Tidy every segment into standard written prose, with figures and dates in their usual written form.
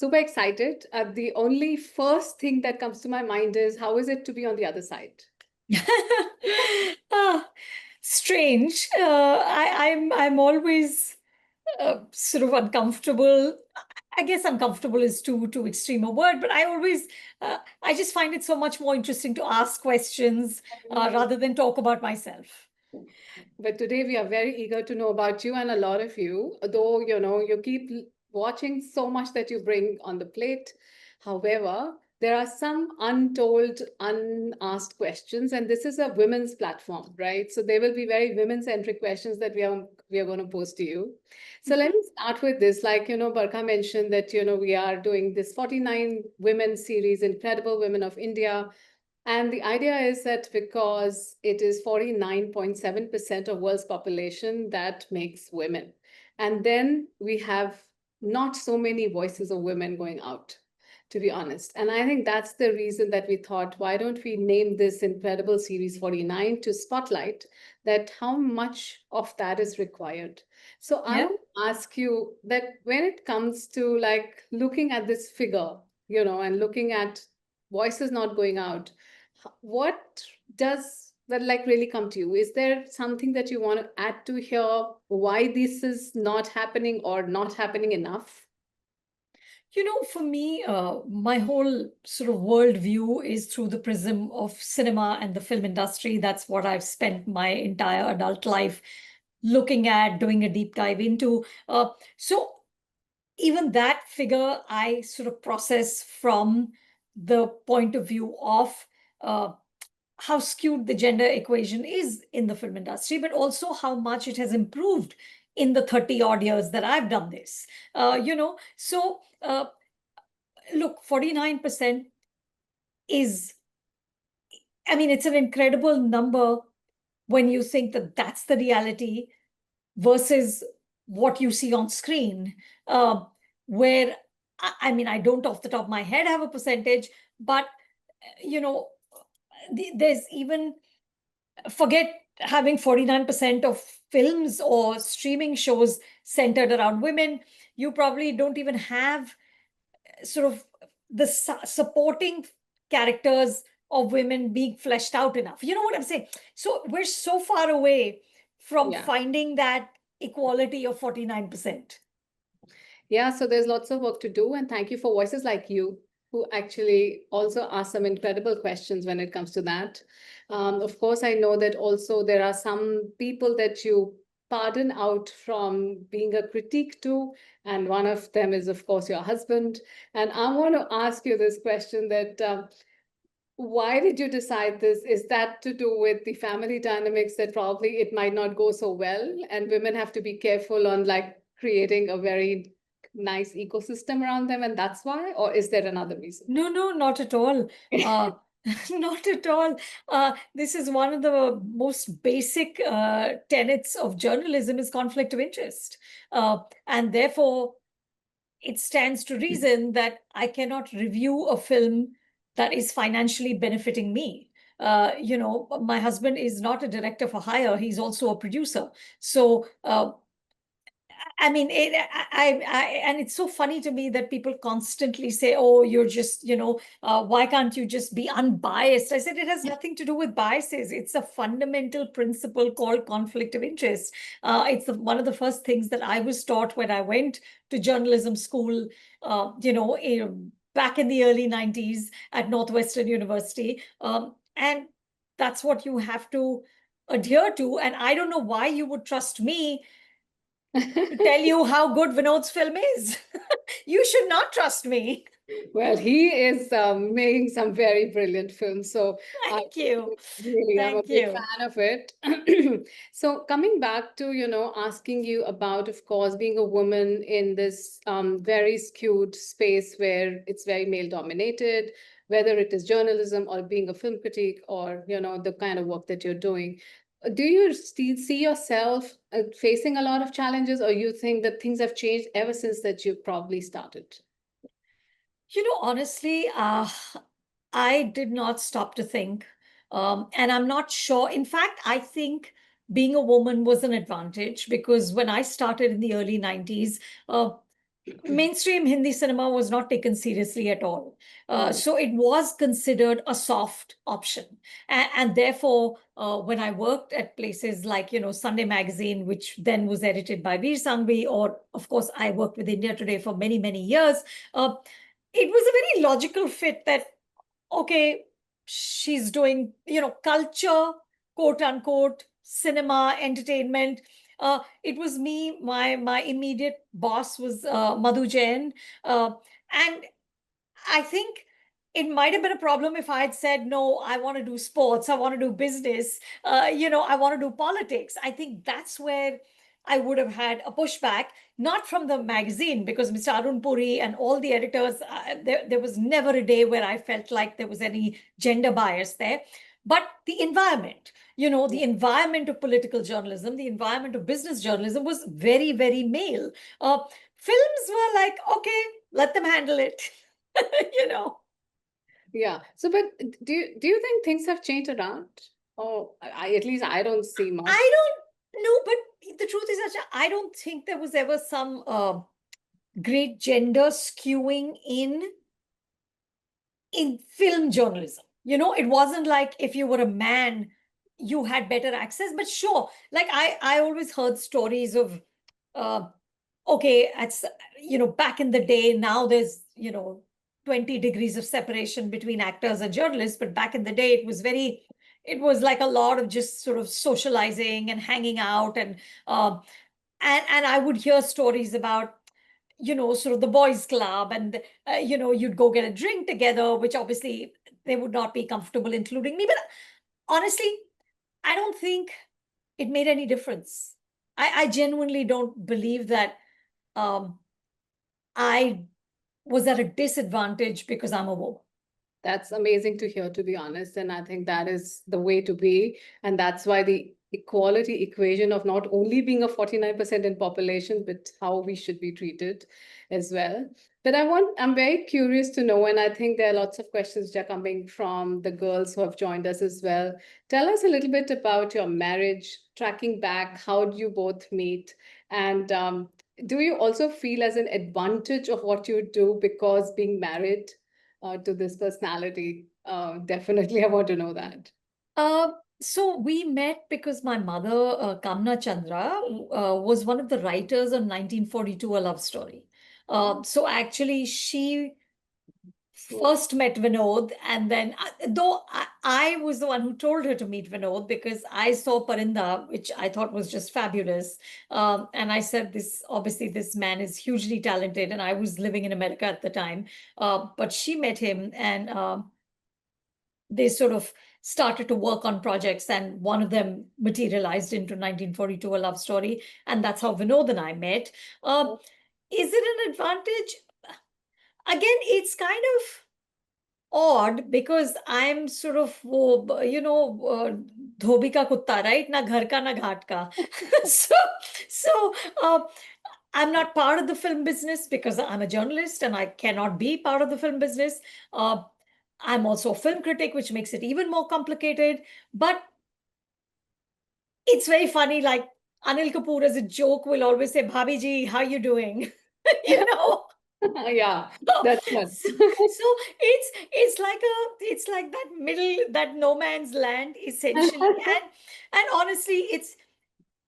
super excited. The only first thing that comes to my mind is how is it to be on the other side? Ah, strange. I'm always sort of uncomfortable. I guess uncomfortable is too extreme a word, but I just find it so much more interesting to ask questions rather than talk about myself. But today we are very eager to know about you and a lot of you, though, you keep watching so much that you bring on the plate. However, there are some untold, unasked questions, and this is a women's platform, right? So there will be very women-centric questions that we are going to pose to you. So let me start with this. Like, Barkha mentioned that, we are doing this 49 women series, Incredible Women of India. And the idea is that because it is 49.7% of world's population that makes women. And then we have not so many voices of women going out, to be honest. And I think that's the reason that we thought, why don't we name this incredible series 49 to spotlight that how much of that is required. So I Yeah. would ask you that when it comes to like looking at this figure, and looking at voices not going out, what does that like really come to you? Is there something that you want to add to here? Why this is not happening or not happening enough? For me, my whole sort of worldview is through the prism of cinema and the film industry. That's what I've spent my entire adult life looking at, doing a deep dive into. So even that figure, I sort of process from the point of view of uh, how skewed the gender equation is in the film industry, but also how much it has improved in the 30 odd years that I've done this. Look, 49% is, I mean, it's an incredible number when you think that that's the reality versus what you see on screen, where, I mean, I don't off the top of my head have a percentage, but, you know, there's even, forget having 49% of films or streaming shows centered around women. You probably don't even have sort of the supporting characters of women being fleshed out enough. You know what I'm saying? So we're so far away from Yeah. finding that equality of 49%. Yeah, so there's lots of work to do. And thank you for voices like you who actually also ask some incredible questions when it comes to that. Of course, I know that also there are some people that you pardon out from being a critique to, and one of them is, of course, your husband. And I want to ask you this question that why did you decide this? Is that to do with the family dynamics that probably it might not go so well, and women have to be careful on like creating a very nice ecosystem around them, and that's why? Or is there another reason? No, no, not at all. Not at all. This is one of the most basic tenets of journalism is conflict of interest. And therefore, it stands to reason that I cannot review a film that is financially benefiting me. My husband is not a director for hire, he's also a producer. So, I mean, and it's so funny to me that people constantly say, "Oh, you're just, why can't you just be unbiased?" I said, it has nothing to do with biases. It's a fundamental principle called conflict of interest. It's one of the first things that I was taught when I went to journalism school, back in the early 90s at Northwestern University. And that's what you have to adhere to. And I don't know why you would trust me to tell you how good Vinod's film is. You should not trust me. Well, he is making some very brilliant films. So Thank you. really, I'm a Thank big you. fan of it. So coming back to, asking you about, of course, being a woman in this very skewed space where it's very male dominated, whether it is journalism or being a film critic or, the kind of work that you're doing. Do you still see yourself facing a lot of challenges, or you think that things have changed ever since that you probably started? Honestly, I did not stop to think. And I'm not sure. In fact, I think being a woman was an advantage because when I started in the early 90s, mainstream Hindi cinema was not taken seriously at all. Hmm. So it was considered a soft option. And therefore, when I worked at places like, Sunday Magazine, which then was edited by Veer Sanghvi, or of course, I worked with India Today for many, many years, it was a very logical fit that, okay, she's doing, culture, quote unquote, cinema, entertainment. It was me, my immediate boss was Madhu Jain. And I think it might have been a problem if I had said, no, I want to do sports, I want to do business, I want to do politics. I think that's where I would have had a pushback, not from the magazine, because Mr. Arun Puri and all the editors, there was never a day where I felt like there was any gender bias there, but the environment. The environment of political journalism, the environment of business journalism was very, very male. Films were like, okay, let them handle it. you know. Yeah. So, but do you think things have changed around? Oh, at least I don't see much. I don't know, but the truth is, Asha, I don't think there was ever some great gender skewing in film journalism. It wasn't like if you were a man, you had better access. But sure, like I always heard stories of, okay, it's back in the day. Now there's 20 degrees of separation between actors and journalists, but back in the day it was like a lot of just sort of socializing and hanging out, and I would hear stories about sort of the boys club, and you'd go get a drink together, which obviously they would not be comfortable including me. But honestly, I don't think it made any difference. I genuinely don't believe that I was at a disadvantage because I'm a woman. That's amazing to hear, to be honest. And I think that is the way to be. And that's why the equality equation of not only being a 49% in population, but how we should be treated as well. But I'm very curious to know, and I think there are lots of questions that are coming from the girls who have joined us as well. Tell us a little bit about your marriage, tracking back, how do you both meet? And do you also feel as an advantage of what you do because being married to this personality? Definitely, I want to know that. Uh, so we met because my mother, Kamna Chandra, was one of the writers of 1942, A Love Story. So actually, she first met Vinod, and then though I was the one who told her to meet Vinod because I saw Parinda, which I thought was just fabulous. And I said, this obviously this man is hugely talented, and I was living in America at the time. But she met him, and they sort of started to work on projects, and one of them materialized into 1942, A Love Story, and that's how Vinod and I met. Is it an advantage? Again, it's kind of odd because I'm sort of धोबी का कुत्ता, right? Na ghar ka na ghat ka. so uh, I'm not part of the film business because I'm a journalist and I cannot be part of the film business. I'm also a film critic, which makes it even more complicated. But it's very funny. Like Anil Kapoor, as a joke, will always say, "Bhabhi ji, how you doing?" you know. Yeah, that's what. So it's like that middle, that no man's land essentially. And honestly, it's,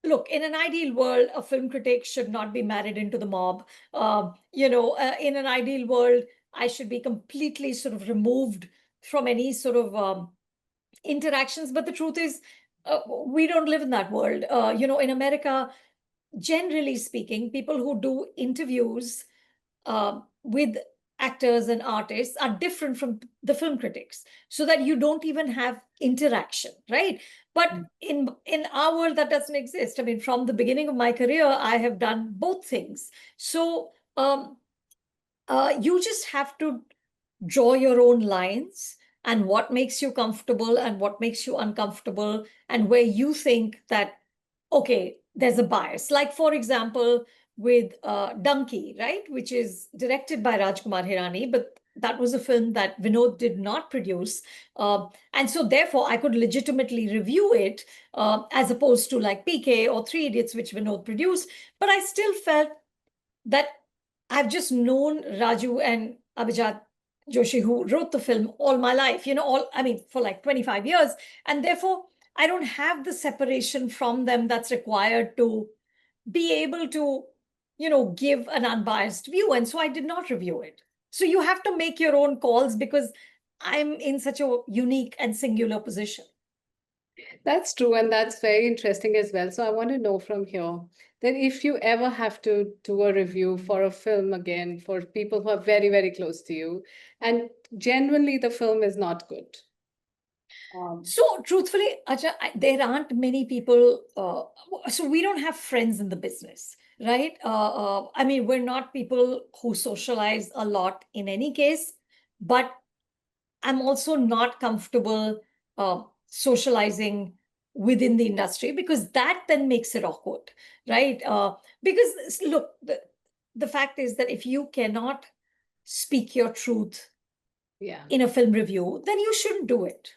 look, in an ideal world, a film critic should not be married into the mob. In an ideal world, I should be completely sort of removed from any sort of interactions. But the truth is, we don't live in that world. In America, generally speaking, people who do interviews with actors and artists are different from the film critics, so that you don't even have interaction, right? But in our world, that doesn't exist. I mean, from the beginning of my career, I have done both things. So you just have to draw your own lines, and what makes you comfortable and what makes you uncomfortable, and where you think that, okay, there's a bias. Like, for example, with Donkey, right, which is directed by Rajkumar Hirani, but that was a film that Vinod did not produce. And so therefore, I could legitimately review it as opposed to like PK or Three Idiots, which Vinod produced. But I still felt that I've just known Raju and Abhijat Joshi, who wrote the film, all my life, for like 25 years. And therefore, I don't have the separation from them that's required to be able to, give an unbiased view. And so I did not review it. So you have to make your own calls because I'm in such a unique and singular position. That's true, and that's very interesting as well. So I want to know from here that if you ever have to do a review for a film again for people who are very, very close to you, and genuinely the film is not good. So truthfully, Acha, there aren't many people. So we don't have friends in the business, right? We're not people who socialize a lot in any case, but I'm also not comfortable socializing within the industry because that then makes it awkward, right? Because look, the fact is that if you cannot speak your truth Yeah, in a film review, then you shouldn't do it.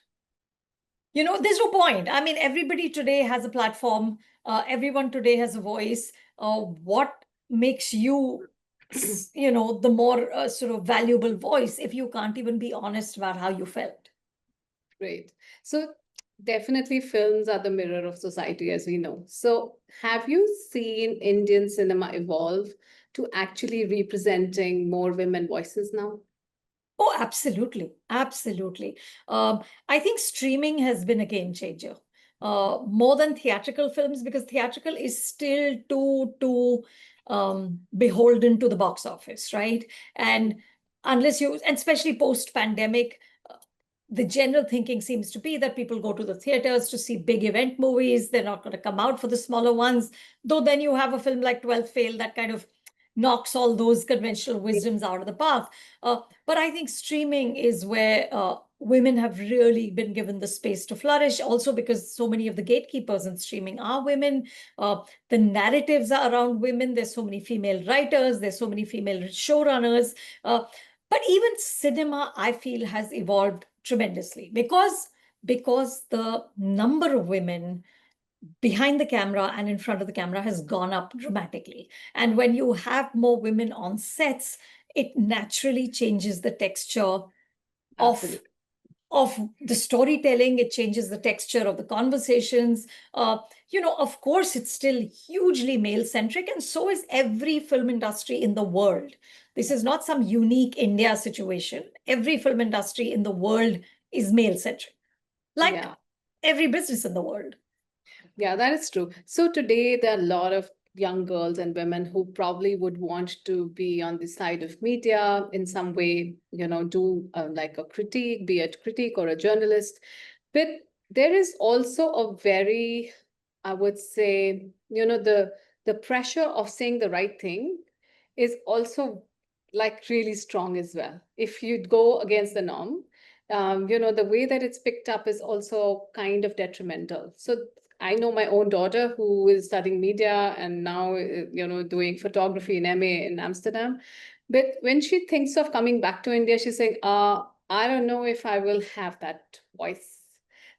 There's no point. I mean, everybody today has a platform. Everyone today has a voice. What makes you, the more sort of valuable voice if you can't even be honest about how you felt? great. So definitely films are the mirror of society, as we know. So have you seen Indian cinema evolve to actually representing more women voices now? Oh, absolutely. Absolutely. I think streaming has been a game changer. More than theatrical films, because theatrical is still too beholden to the box office, right? And and especially post-pandemic, the general thinking seems to be that people go to the theaters to see big event movies. They're not going to come out for the smaller ones. Though then you have a film like 12 Fail that kind of knocks all those conventional wisdoms out of the park. But I think streaming is where women have really been given the space to flourish, also because so many of the gatekeepers in streaming are women. The narratives are around women. There's so many female writers, there's so many female showrunners. But even cinema, I feel, has evolved tremendously because the number of women behind the camera and in front of the camera has gone up dramatically. And when you have more women on sets, it naturally changes the texture of Absolutely. of the storytelling. It changes the texture of the conversations. Of course, it's still hugely male centric, and so is every film industry in the world. This is not some unique India situation. Every film industry in the world is male centric, like Yeah. every business in the world. Yeah, that is true. So today there are a lot of young girls and women who probably would want to be on the side of media in some way, do like a critique, be a critic or a journalist. But there is also a very, I would say, the pressure of saying the right thing is also like really strong as well. If you go against the norm, the way that it's picked up is also kind of detrimental. So I know my own daughter who is studying media and now, doing photography in MA in Amsterdam. But when she thinks of coming back to India, she's saying, I don't know if I will have that voice.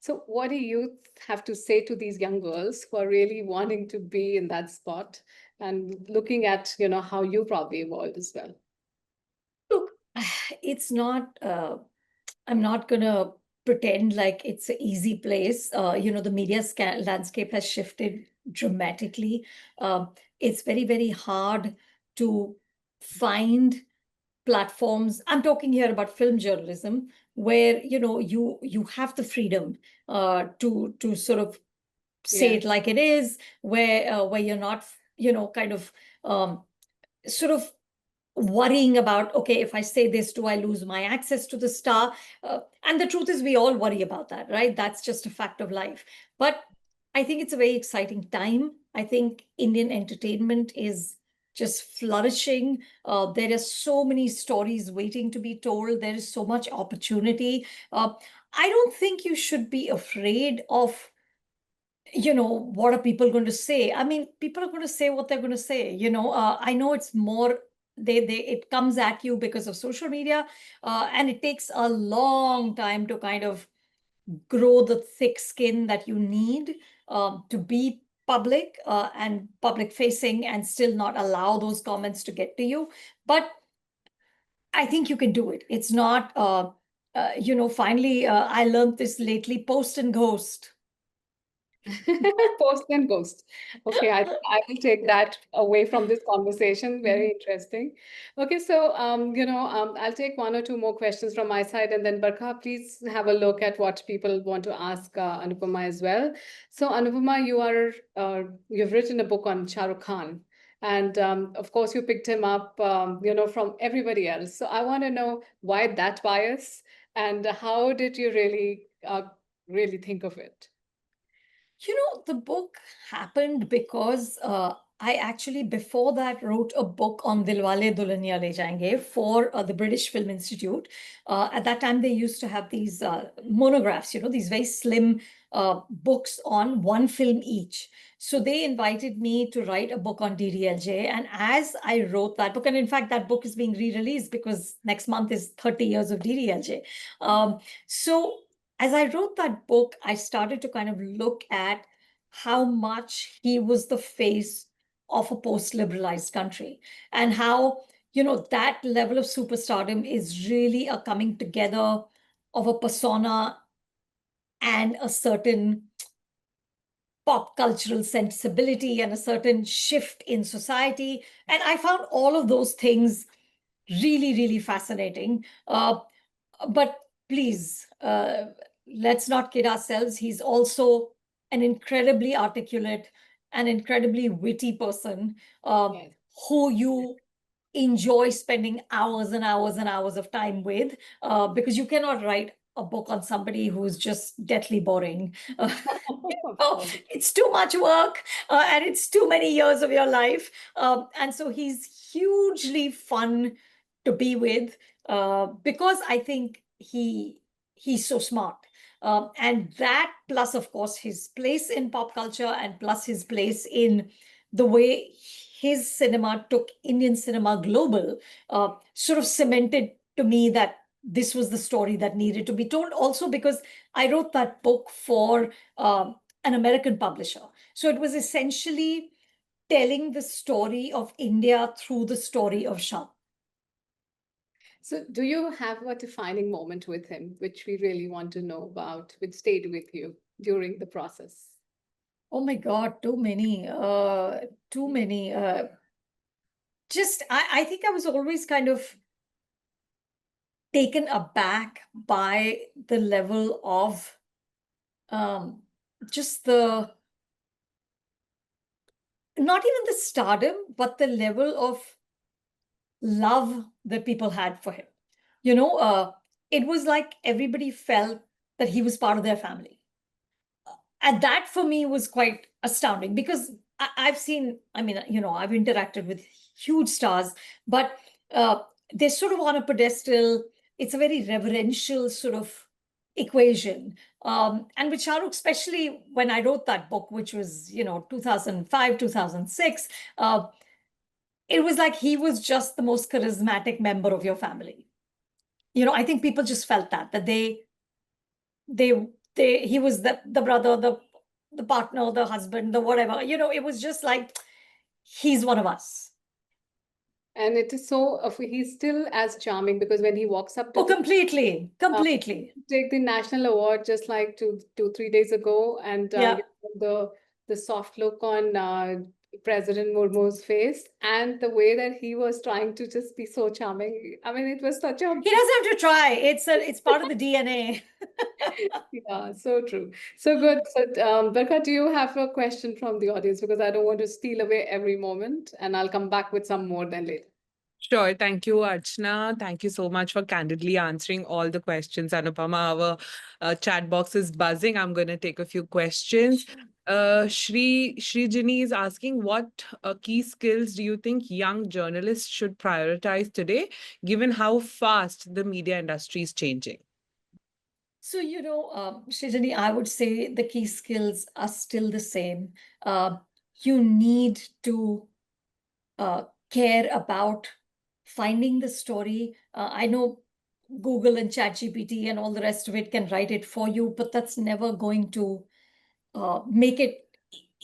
So what do you have to say to these young girls who are really wanting to be in that spot and looking at, how you probably evolved as well? Look, it's not, I'm not going to pretend like it's an easy place. The media landscape has shifted dramatically. It's very, very hard to find platforms. I'm talking here about film journalism, where you have the freedom to sort of say Yeah. it like it is, where you're not kind of sort of worrying about, okay, if I say this, do I lose my access to the star? And the truth is, we all worry about that, right? That's just a fact of life. But I think it's a very exciting time. I think Indian entertainment is just flourishing. There are so many stories waiting to be told. There is so much opportunity. I don't think you should be afraid of, what are people going to say? I mean, people are going to say what they're going to say. I know it's more, it comes at you because of social media, and it takes a long time to kind of grow the thick skin that you need to be public and public facing and still not allow those comments to get to you. But I think you can do it. It's not, finally, I learned this lately, post and ghost. Post and ghost. Okay, I will take that away from this conversation. Very interesting. Okay, so I'll take one or two more questions from my side, and then Barkha, please have a look at what people want to ask Anupama as well. So Anupama, you've written a book on Shah Rukh Khan, and of course you picked him up, from everybody else. So I want to know why that bias, and how did you really think of it? The book happened because I actually, before that, wrote a book on Dilwale Dulhaniya Le Jayenge for the British Film Institute. At that time, they used to have these monographs, these very slim books on one film each. So they invited me to write a book on DDLJ. And as I wrote that book, and in fact, that book is being re-released because next month is 30 years of DDLJ. So as I wrote that book, I started to kind of look at how much he was the face of a post-liberalized country and how, that level of superstardom is really a coming together of a persona and a certain pop cultural sensibility and a certain shift in society. And I found all of those things really, really fascinating. But please, let's not kid ourselves. He's also an incredibly articulate and incredibly witty person Yes. who you enjoy spending hours and hours and hours of time with, because you cannot write a book on somebody who's just deathly boring. Of Oh, course. it's too much work and it's too many years of your life. And so he's hugely fun to be with because I think he's so smart. And that plus, of course, his place in pop culture and plus his place in the way his cinema took Indian cinema global sort of cemented to me that this was the story that needed to be told. Also because I wrote that book for an American publisher. So it was essentially telling the story of India through the story of Shah. So, do you have a defining moment with him, which we really want to know about, which stayed with you during the process? Oh my God, too many, too many. I think I was always kind of taken aback by the level of just not even the stardom, but the level of love that people had for him. It was like everybody felt that he was part of their family. And that for me was quite astounding because I've seen, I've interacted with huge stars, but they're sort of on a pedestal. It's a very reverential sort of equation. And with Shah Rukh, especially when I wrote that book, which was, 2005, 2006, it was like he was just the most charismatic member of your family. I think people just felt that he was the brother, the partner, the husband, the whatever. It was just like he's one of us. And it is so, he's still as charming because when he walks up to Oh, completely, completely. take the national award just like 3 days ago, and Yeah. the soft look on President Murmu's face, and the way that he was trying to just be so charming. I mean, it was such a He doesn't have to try. It's part of the DNA. yeah, so true. So good. So, Barkha, do you have a question from the audience? Because I don't want to steal away every moment, and I'll come back with some more then later. Sure. Thank you, Archana. Thank you so much for candidly answering all the questions. Anupama, our chat box is buzzing. I'm going to take a few questions. Srijini is asking, what key skills do you think young journalists should prioritize today, given how fast the media industry is changing? So, Srijini, I would say the key skills are still the same. You need to care about finding the story. I know Google and ChatGPT and all the rest of it can write it for you, but that's never going to make it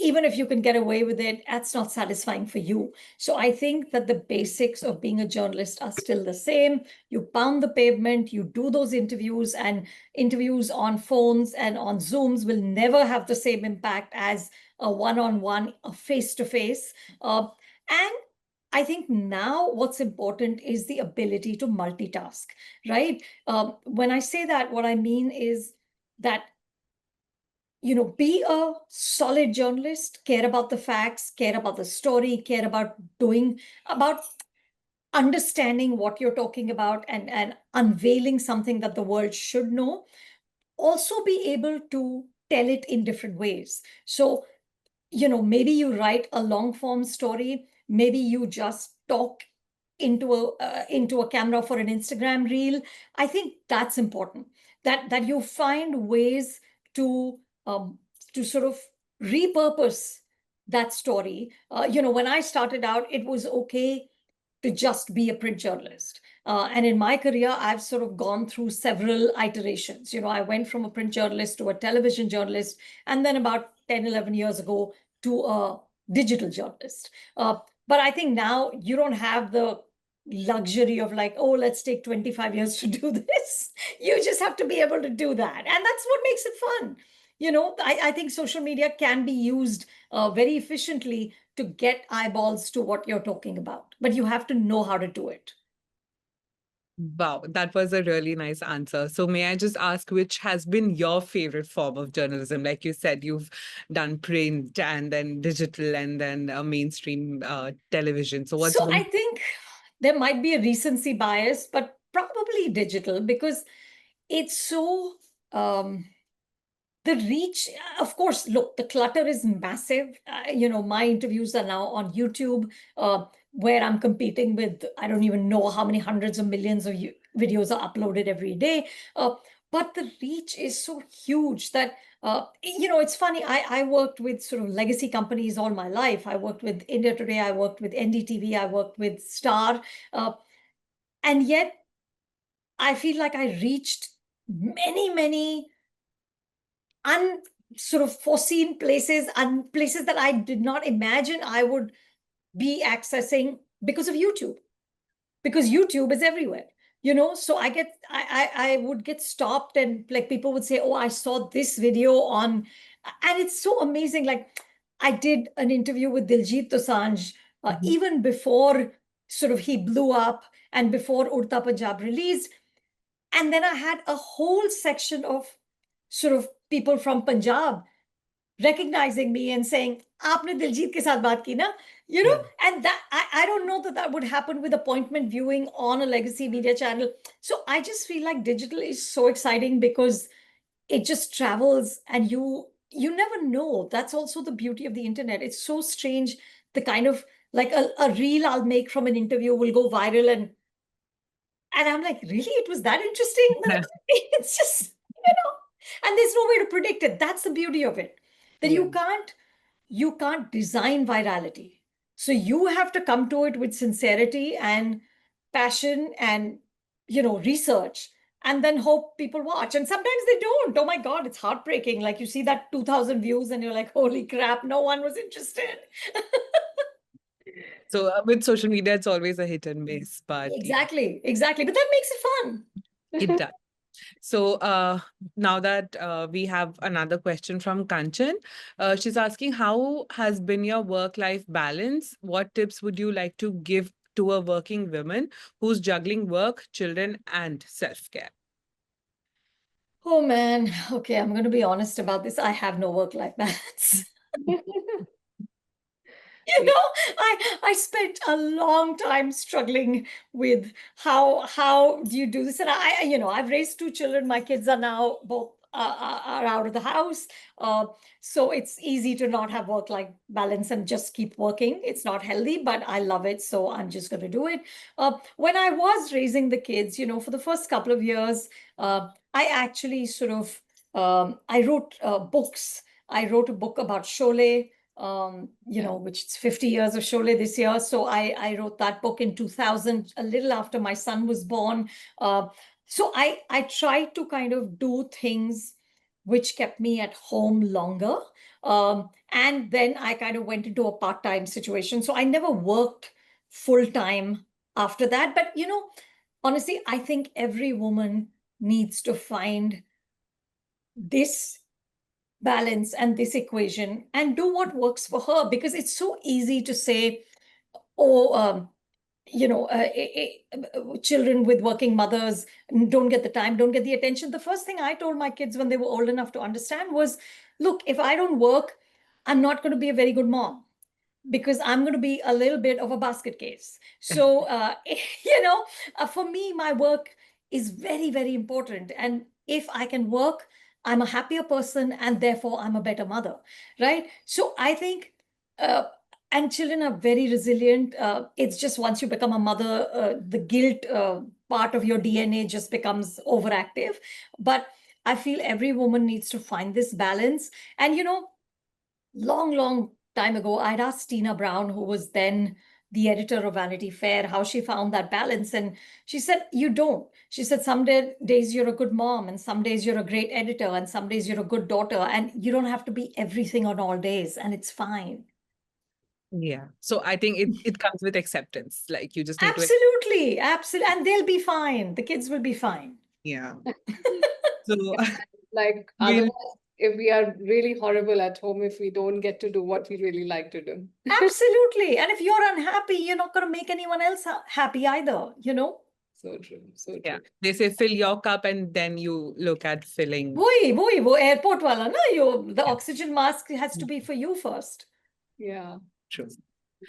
even if you can get away with it, that's not satisfying for you. So I think that the basics of being a journalist are still the same. You pound the pavement, you do those interviews, and interviews on phones and on Zooms will never have the same impact as a one-on-one, a face-to-face. And I think now what's important is the ability to multitask, right? When I say that, what I mean is that, be a solid journalist, care about the facts, care about the story, care about understanding what you're talking about and unveiling something that the world should know. Also be able to tell it in different ways. So, maybe you write a long form story, maybe you just talk into a camera for an Instagram reel. I think that's important, that you find ways to sort of repurpose that story. When I started out, it was okay to just be a print journalist. And in my career, I've sort of gone through several iterations. I went from a print journalist to a television journalist, and then about 10, 11 years ago to a digital journalist. But I think now you don't have the luxury of like, oh, let's take 25 years to do this. You just have to be able to do that. And that's what makes it fun. I think social media can be used very efficiently to get eyeballs to what you're talking about, but you have to know how to do it. Wow, that was a really nice answer. So may I just ask, which has been your favorite form of journalism? Like you said, you've done print and then digital and then mainstream television. So what's I think there might be a recency bias, but probably digital, because it's so the reach. Of course, look, the clutter is massive. My interviews are now on YouTube, where I'm competing with, I don't even know how many hundreds of millions of videos are uploaded every day. But the reach is so huge that, it's funny. I worked with sort of legacy companies all my life. I worked with India Today, I worked with NDTV, I worked with Star. And yet I feel like I reached many, many sort of foreseen places and places that I did not imagine I would be accessing because of YouTube, because YouTube is everywhere. So I would get stopped, and like people would say, oh, I saw this video on, and it's so amazing. Like I did an interview with Diljit Dosanjh even before sort of he blew up and before Urta Punjab released. And then I had a whole section of sort of people from Punjab recognizing me and saying, "Aapne Diljit ke saath baat ki na?" And that I don't know that would happen with appointment viewing on a legacy media channel. So I just feel like digital is so exciting because it just travels, and you never know. That's also the beauty of the internet. It's so strange. The kind of like a reel I'll make from an interview will go viral, and I'm like, really? It was that interesting? It's just, and there's no way to predict it. That's the beauty of it. That you can't design virality. So you have to come to it with sincerity and passion and, research, and then hope people watch. And sometimes they don't. Oh my God, it's heartbreaking. Like you see that 2,000 views and you're like, holy crap, no one was interested. So with social media, it's always a hit and miss, but Exactly. But that makes it fun. it does. So now that we have another question from Kanchan, she's asking, how has been your work-life balance? What tips would you like to give to a working woman who's juggling work, children, and self-care? Oh man. Okay, I'm going to be honest about this. I have no work-life balance. I spent a long time struggling with how do you do this, and I've raised two children. My kids are now both are out of the house, so it's easy to not have work-life balance and just keep working. It's not healthy, but I love it, so I'm just going to do it. When I was raising the kids, for the first couple of years, I actually sort of I wrote books. I wrote a book about Sholay. Which is 50 years of Sholay this year. So I wrote that book in 2000, a little after my son was born. So I tried to kind of do things which kept me at home longer. And then I kind of went into a part-time situation. So I never worked full-time after that. But, honestly, I think every woman needs to find this balance and this equation and do what works for her, because it's so easy to say, oh, children with working mothers don't get the time, don't get the attention. The first thing I told my kids when they were old enough to understand was, look, if I don't work, I'm not going to be a very good mom, because I'm going to be a little bit of a basket case. So, for me, my work is very, very important. And if I can work, I'm a happier person, and therefore I'm a better mother, right? So I think, and children are very resilient. It's just once you become a mother, the guilt part of your DNA just becomes overactive. But I feel every woman needs to find this balance. And, long time ago, I'd asked Tina Brown, who was then the editor of Vanity Fair, how she found that balance. And she said, you don't. She said, some days you're a good mom, and some days you're a great editor, and some days you're a good daughter, and you don't have to be everything on all days, and it's fine. Yeah. So I think it comes with acceptance. Like you just need to. Absolutely. Absolutely. And they'll be fine. The kids will be fine. Yeah. So Like we'll otherwise, if we are really horrible at home, if we don't get to do what we really like to do. Absolutely. And if you're unhappy, you're not going to make anyone else happy either, So true. So yeah, true. they say fill your cup and then you look at filling. वो airport wala na, the oxygen mask has to be for you first. Yeah. True.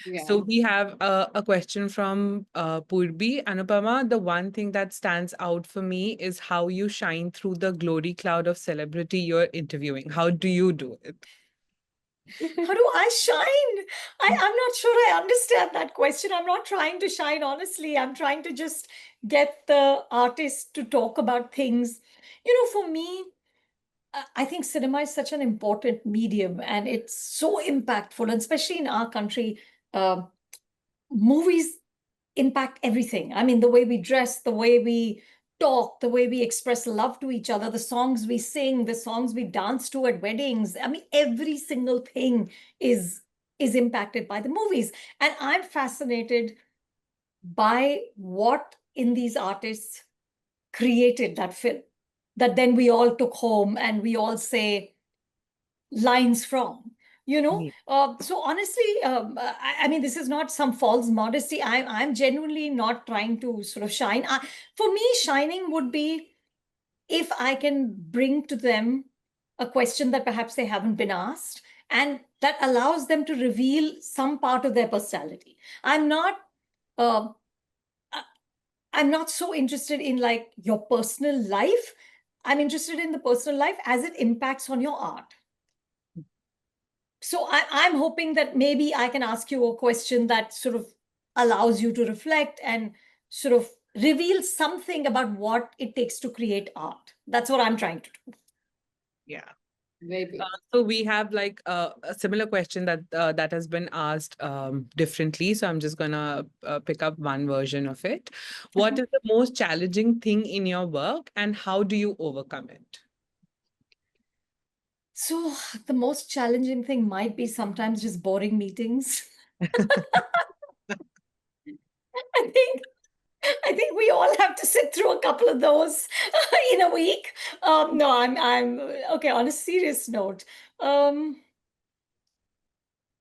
Yeah. So we have a question from Purbi. Anupama, the one thing that stands out for me is how you shine through the glory cloud of celebrity you're interviewing. How do you do it? How do I shine? I'm not sure I understand that question. I'm not trying to shine, honestly. I'm trying to just get the artist to talk about things. For me, I think cinema is such an important medium, and it's so impactful, and especially in our country, movies impact everything. I mean, the way we dress, the way we talk, the way we express love to each other, the songs we sing, the songs we dance to at weddings. I mean, every single thing is impacted by the movies. And I'm fascinated by what in these artists created that film that then we all took home and we all say lines from. So honestly, I mean, this is not some false modesty. I'm genuinely not trying to sort of shine. For me, shining would be if I can bring to them a question that perhaps they haven't been asked, and that allows them to reveal some part of their personality. Uh, I'm not so interested in like your personal life. I'm interested in the personal life as it impacts on your art. So I'm hoping that maybe I can ask you a question that sort of allows you to reflect and sort of reveal something about what it takes to create art. That's what I'm trying to do. Yeah. Maybe. So we have like a similar question that has been asked differently. So I'm just gonna pick up one version of it. What is the most challenging thing in your work, and how do you overcome it? So the most challenging thing might be sometimes just boring meetings. I think we all have to sit through a couple of those in a week. No, I'm okay. On a serious note,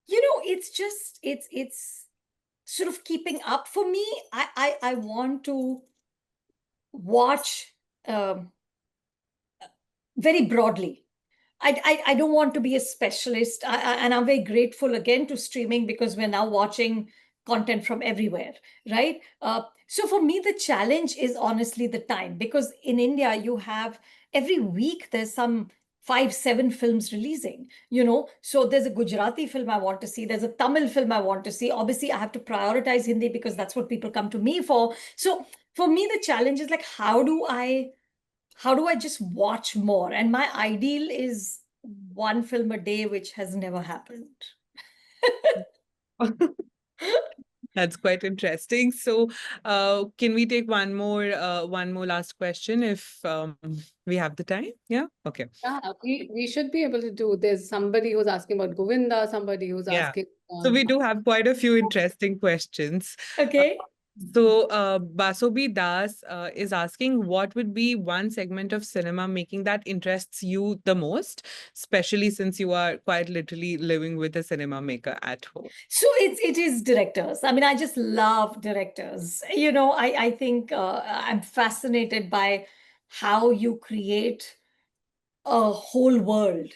it's just it's sort of keeping up for me. I want to watch very broadly. I don't want to be a specialist. And I'm very grateful again to streaming, because we're now watching content from everywhere, right? So for me, the challenge is honestly the time, because in India, you have every week there's some 5-7 films releasing, so there's a Gujarati film I want to see, there's a Tamil film I want to see. Obviously, I have to prioritize Hindi because that's what people come to me for. So for me, the challenge is like, how do I just watch more? And my ideal is one film a day, which has never happened. That's quite interesting. So, can we take one more last question if we have the time? Yeah. Okay. Yeah, we should be able to do. There's somebody who's asking about Govinda, somebody who's Yeah. asking. So we do have quite a few interesting questions. Okay. So, Basobi Das is asking, what would be one segment of cinema making that interests you the most, especially since you are quite literally living with a cinema maker at home? So it is directors. I mean, I just love directors. I think I'm fascinated by how you create a whole world,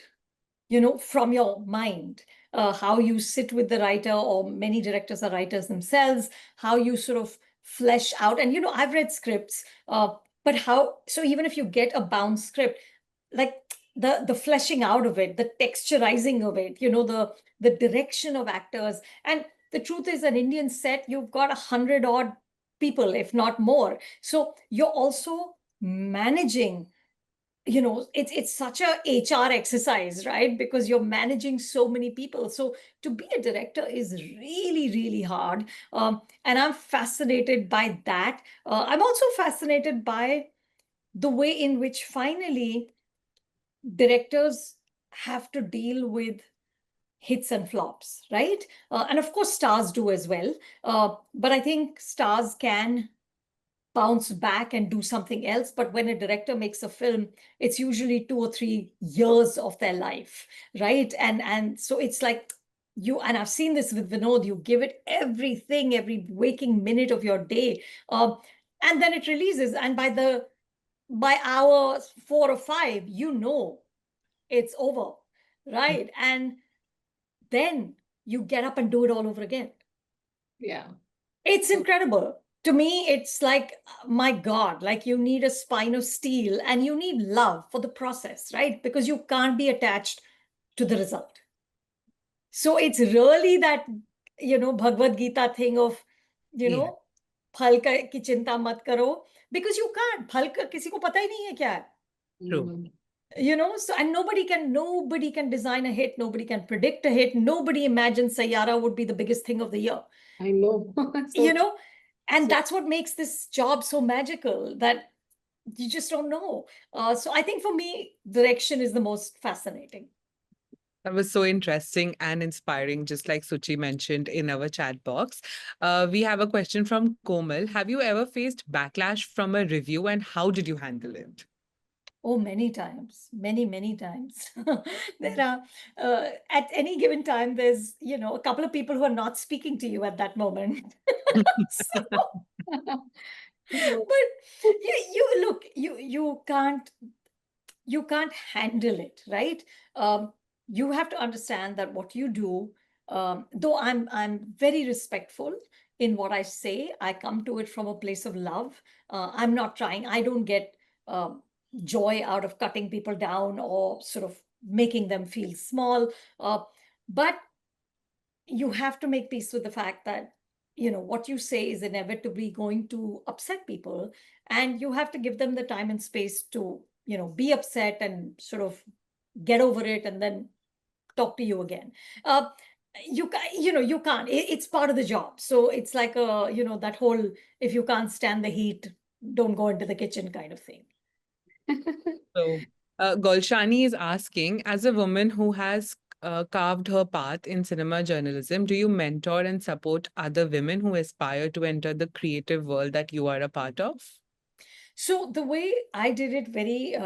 from your mind. How you sit with the writer, or many directors are writers themselves, how you sort of flesh out. And, I've read scripts, but so even if you get a bound script, like the fleshing out of it, the texturizing of it, the direction of actors. And the truth is, an Indian set, you've got 100 odd people, if not more. So you're also managing, it's such a HR exercise, right? Because you're managing so many people. So to be a director is really, really hard. And I'm fascinated by that. I'm also fascinated by the way in which finally directors have to deal with hits and flops, right? And of course, stars do as well. But I think stars can bounce back and do something else. But when a director makes a film, it's usually 2 or 3 years of their life, right? And so it's like and I've seen this with Vinod, you give it everything, every waking minute of your day. And then it releases. And by hour 4 or 5, it's over, right? And then you get up and do it all over again. Yeah. It's incredible. To me, it's like, my God, like you need a spine of steel and you need love for the process, right? Because you can't be attached to the result. So it's really that, Bhagavad Gita thing of, Yeah. phal ki chinta mat karo, because you can't. Phal ka kisi ko pata hi nahi hai kya hai. True. So, and nobody can design a hit. Nobody can predict a hit. Nobody imagines Sayara would be the biggest thing of the year. I know. So you know and So- that's what makes this job so magical, that you just don't know. So I think for me, direction is the most fascinating. That was so interesting and inspiring, just like Suchi mentioned in our chat box. We have a question from Komal. Have you ever faced backlash from a review and how did you handle it? Oh, many times, many times. There are, at any given time, there's, a couple of people who are not speaking to you at that moment. So, but you look, you can't handle it, right? You have to understand that what you do, though I'm very respectful in what I say, I come to it from a place of love. I'm not trying. I don't get joy out of cutting people down or sort of making them feel small. But you have to make peace with the fact that what you say is inevitably going to upset people, and you have to give them the time and space to be upset and sort of get over it and then talk to you again. You can't. It's part of the job. So it's like that whole, if you can't stand the heat, don't go into the kitchen kind of thing. So, Golshani is asking, as a woman who has carved her path in cinema journalism, do you mentor and support other women who aspire to enter the creative world that you are a part of? So the way I did it very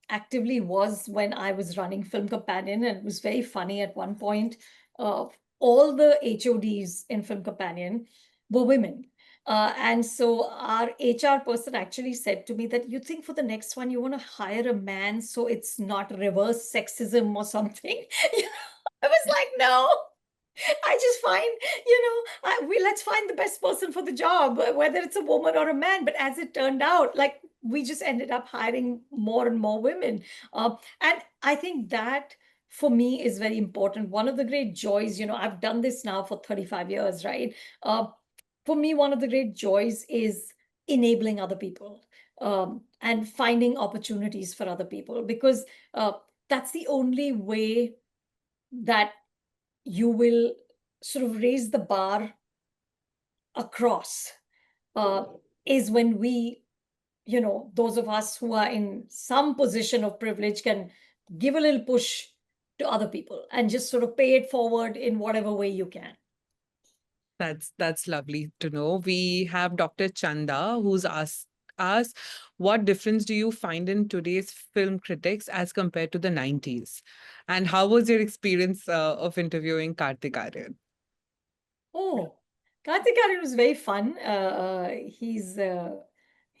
actively was when I was running Film Companion, and it was very funny. At one point, all the HODs in Film Companion were women. And so our HR person actually said to me that, you think for the next one you want to hire a man so it's not reverse sexism or something? I was like, no. I just find, let's find the best person for the job, whether it's a woman or a man. But as it turned out, like, we just ended up hiring more and more women. And I think that for me is very important. One of the great joys, I've done this now for 35 years, right? For me, one of the great joys is enabling other people, and finding opportunities for other people, because that's the only way that you will sort of raise the bar across is when we, those of us who are in some position of privilege can give a little push to other people and just sort of pay it forward in whatever way you can. That's lovely to know. We have Dr. Chanda who's asked us, what difference do you find in today's film critics as compared to the 90s? And how was your experience of interviewing Kartik Aaryan? Oh, Kartik Aaryan was very fun. He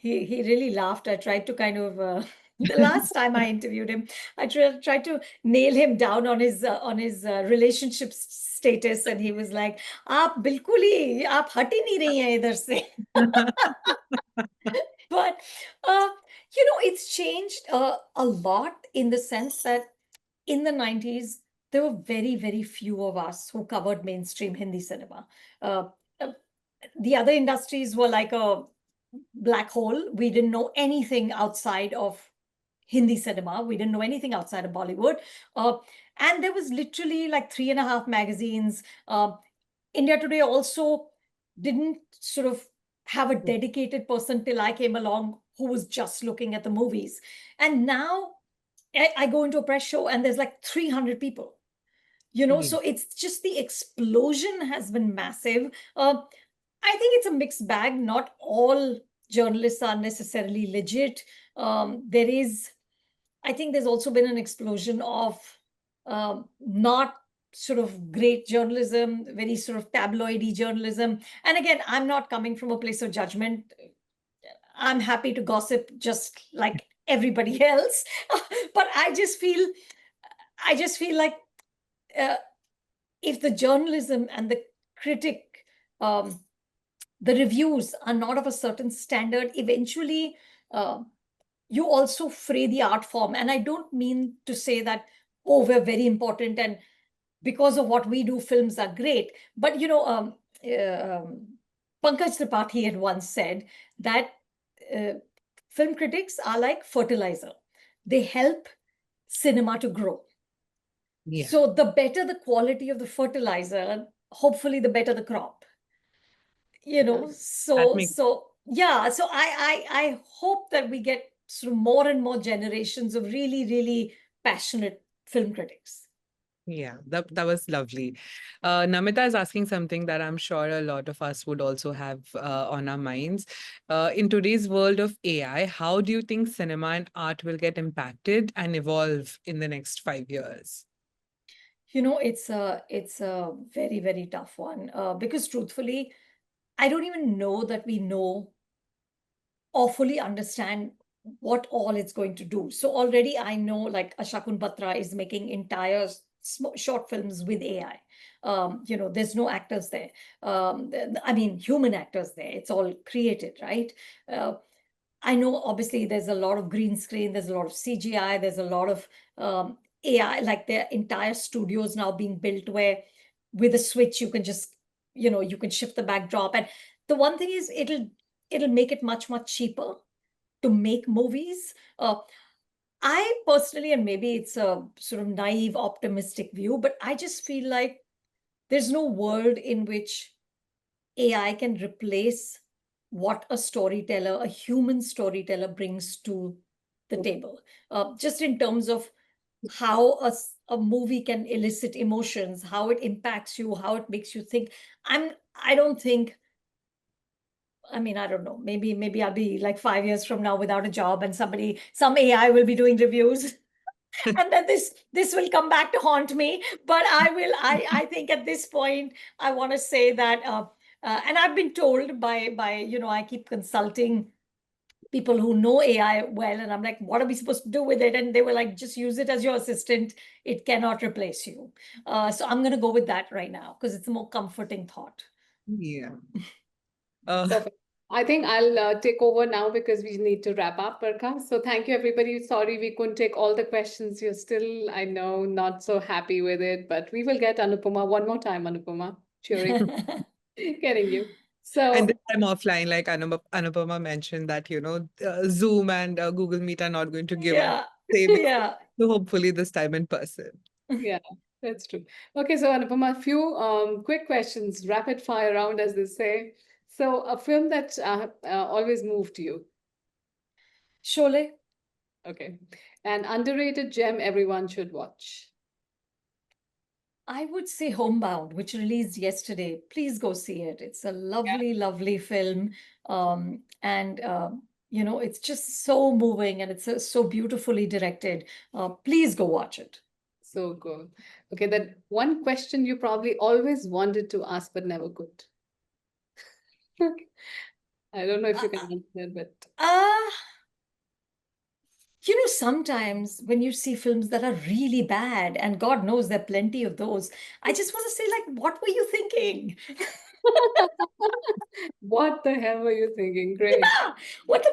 really laughed. I tried to kind of the last time I interviewed him, I tried to nail him down on his relationship status, and he was like, "आप बिल्कुल ही आप हट ही नहीं रही हैं इधर से." But it's changed a lot in the sense that in the 90s, there were very, very few of us who covered mainstream Hindi cinema. Uh, uh, the other industries were like a black hole. We didn't know anything outside of Hindi cinema. We didn't know anything outside of Bollywood. And there was literally like 3.5 magazines. India Today also didn't sort of have a dedicated person till I came along who was just looking at the movies. And now I go into a press show and there's like 300 people, so it's just the explosion has been massive. I think it's a mixed bag. Not all journalists are necessarily legit. I think there's also been an explosion of not sort of great journalism, very sort of tabloidy journalism. And again, I'm not coming from a place of judgment. I'm happy to gossip just like everybody else. But I just feel like if the journalism and the critic, the reviews are not of a certain standard, eventually you also fray the art form. And I don't mean to say that, oh, we're very important and because of what we do, films are great. But, Pankaj Tripathi had once said that film critics are like fertilizer. They help cinema to grow. Yeah. So the better the quality of the fertilizer, hopefully the better the crop. So I hope that we get sort of more and more generations of really, really passionate film critics. Yeah, that was lovely. Namita is asking something that I'm sure a lot of us would also have on our minds. In today's world of AI, how do you think cinema and art will get impacted and evolve in the next 5 years? It's a very, very tough one because truthfully, I don't even know that we know or fully understand what all it's going to do. So already I know like Ashakun Batra is making entire short films with AI. There's no actors there. I mean, human actors there. It's all created, right? I know obviously there's a lot of green screen, there's a lot of CGI, there's a lot of AI, like their entire studios now being built where with a switch you can just, you can shift the backdrop. And the one thing is it'll make it much, much cheaper to make movies. I personally, and maybe it's a sort of naive, optimistic view, but I just feel like there's no world in which AI can replace what a storyteller, a human storyteller, brings to the table. Just in terms of how a movie can elicit emotions, how it impacts you, how it makes you think. I don't think, I mean, I don't know. Maybe I'll be like 5 years from now without a job and some AI will be doing reviews. And then this will come back to haunt me. But I think at this point, I want to say that, and I've been told by, I keep consulting people who know AI well, and I'm like, what are we supposed to do with it? And they were like, just use it as your assistant. It cannot replace you. So I'm going to go with that right now because it's a more comforting thought. Yeah. Perfect. I think I'll take over now because we need to wrap up, Barkha. So thank you, everybody. Sorry we couldn't take all the questions. You're still, I know, not so happy with it, but we will get Anupama one more time, Anupama. Cheering, getting you. And So this time offline, like Anupama mentioned that, Zoom and Google Meet are not going to give us same. Yeah. So hopefully this time in person. yeah, that's true. Okay, so Anupama, a few quick questions, rapid fire round, as they say. So a film that always moved you. Sholay. Okay. An underrated gem everyone should watch. I would say Homebound, which released yesterday. Please go see it. It's a lovely, lovely film. And it's just so moving and it's so beautifully directed. Please go watch it. So good. Okay, that one question you probably always wanted to ask but never could. I don't know if you can answer, but Sometimes when you see films that are really bad, and God knows there are plenty of those, I just want to say, like, what were you thinking? what the hell were you thinking? Great. Yeah, what?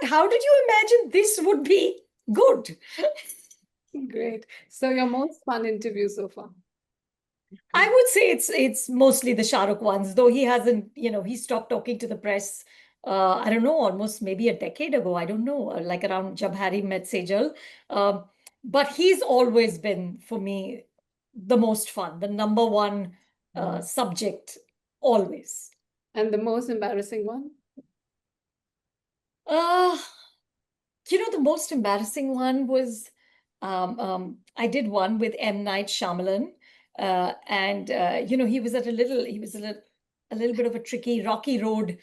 How did you imagine this would be good? Great. So your most fun interview so far? I would say it's mostly the Shah Rukh ones, though he hasn't, he stopped talking to the press. I don't know, almost maybe a decade ago. I don't know, like around Jab Harry Met Sejal. But he's always been, for me, the most fun, the number one subject, always. And the most embarrassing one? Uh, the most embarrassing one was I did one with M. Night Shyamalan. And he was a little bit of a tricky, rocky road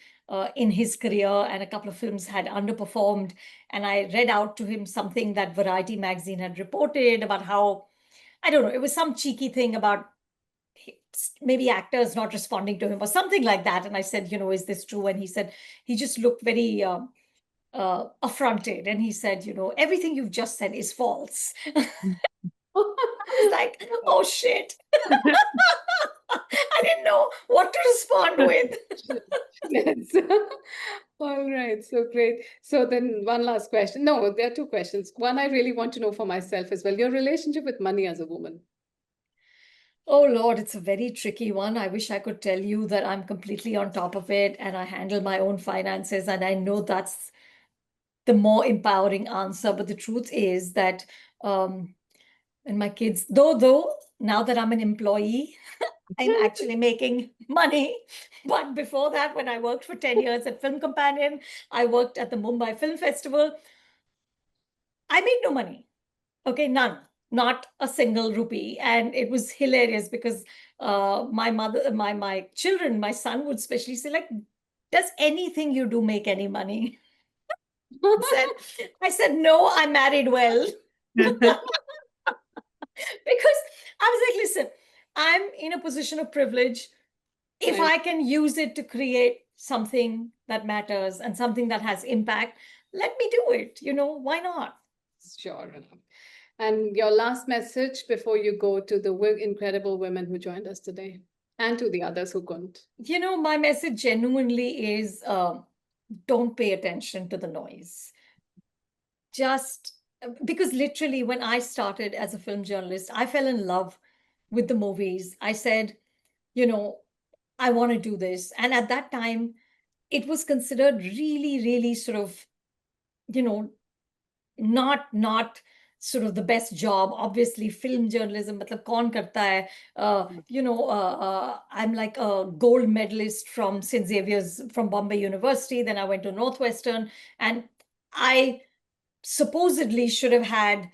in his career, and a couple of films had underperformed. And I read out to him something that Variety magazine had reported about how, I don't know, it was some cheeky thing about maybe actors not responding to him or something like that. And I said, is this true? And he said, he just looked very affronted, and he said, everything you've just said is false. I was like, oh shit. I didn't know what to respond with. Yes. All right. So great. So then one last question. No, there are two questions. One, I really want to know for myself as well. Your relationship with money as a woman. Oh Lord, it's a very tricky one. I wish I could tell you that I'm completely on top of it and I handle my own finances, and I know that's the more empowering answer. But the truth is that and my kids, though now that I'm an employee, I'm actually making money. But before that, when I worked for 10 years at Film Companion, I worked at the Mumbai Film Festival. I made no money. Okay, none, not a single rupee. And it was hilarious because my mother, my children, my son would especially say, like, does anything you do make any money? I said, no, I married well. Because I was like, listen, I'm in a position of privilege. If I can use it to create something that matters and something that has impact, let me do it. Why not? Sure enough. And your last message before you go to the incredible women who joined us today and to the others who couldn't. My message genuinely is don't pay attention to the noise. Just because literally when I started as a film journalist, I fell in love with the movies. I said, I want to do this. And at that time, it was considered really, really sort of, not sort of the best job. Obviously, film journalism, matlab kaun karta hai? I'm like a gold medalist from St. Xavier's, from Bombay University. Then I went to Northwestern, and I supposedly should have had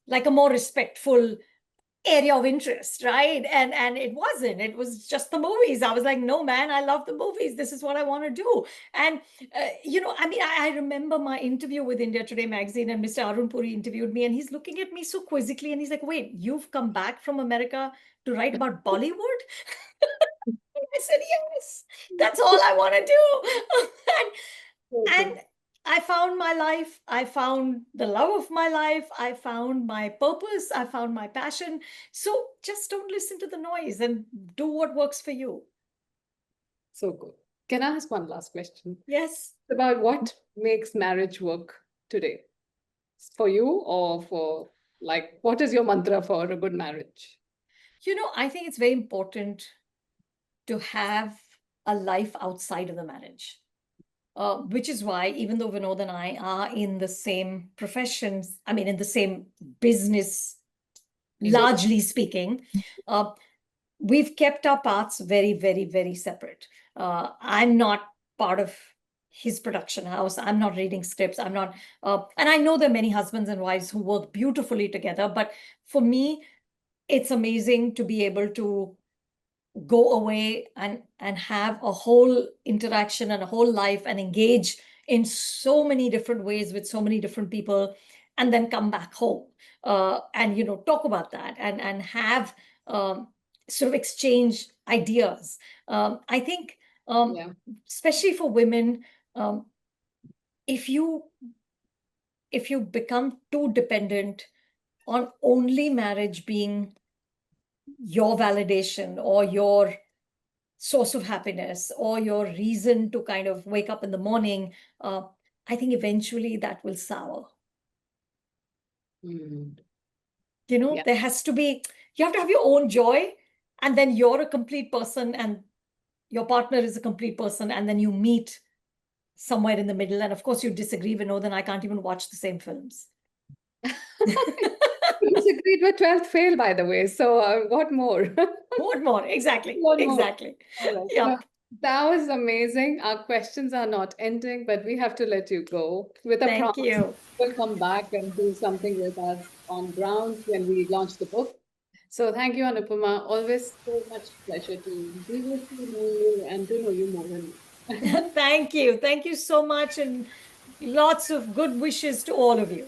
like a more respectful area of interest, right? And it wasn't. It was just the movies. I was like, no, man, I love the movies. This is what I want to do. And I remember my interview with India Today magazine, and Mr. Arun Puri interviewed me, and he's looking at me so quizzically, and he's like, wait, you've come back from America to write about Bollywood? I said, yes, that's all I want to do. and I found my life. I found the love of my life. I found my purpose. I found my passion. So just don't listen to the noise and do what works for you. So good. Can I ask one last question? Yes. About what makes marriage work today? For you, or for, like, what is your mantra for a good marriage? I think it's very important to have a life outside of the marriage. Which is why, even though Vinod and I are in the same professions, I mean, in the same business, largely speaking, we've kept our paths very, very, very separate. I'm not part of his production house. I'm not reading scripts. I'm not, and I know there are many husbands and wives who work beautifully together, but for me, it's amazing to be able to go away and have a whole interaction and a whole life and engage in so many different ways with so many different people, and then come back home and talk about that and have sort of exchange ideas. I think Yeah. especially for women, if you become too dependent on only marriage being your validation or your source of happiness or your reason to kind of wake up in the morning, I think eventually that will sour. Mm. Yeah. There has to be, you have to have your own joy, and then you're a complete person and your partner is a complete person, and then you meet somewhere in the middle. And of course you disagree, then I can't even watch the same films. You disagreed with 12th fail, by the way. So what more? What more? Exactly. What more? Exactly. All right. Yeah. Well, that was amazing. Our questions are not ending, but we have to let you go with a Thank promise. you. We'll come back and do something with us on ground when we launch the book. So thank you, Anupama. Always so much pleasure to be with you, know you, and to know you more and more. Thank you. Thank you so much. And lots of good wishes to all of you.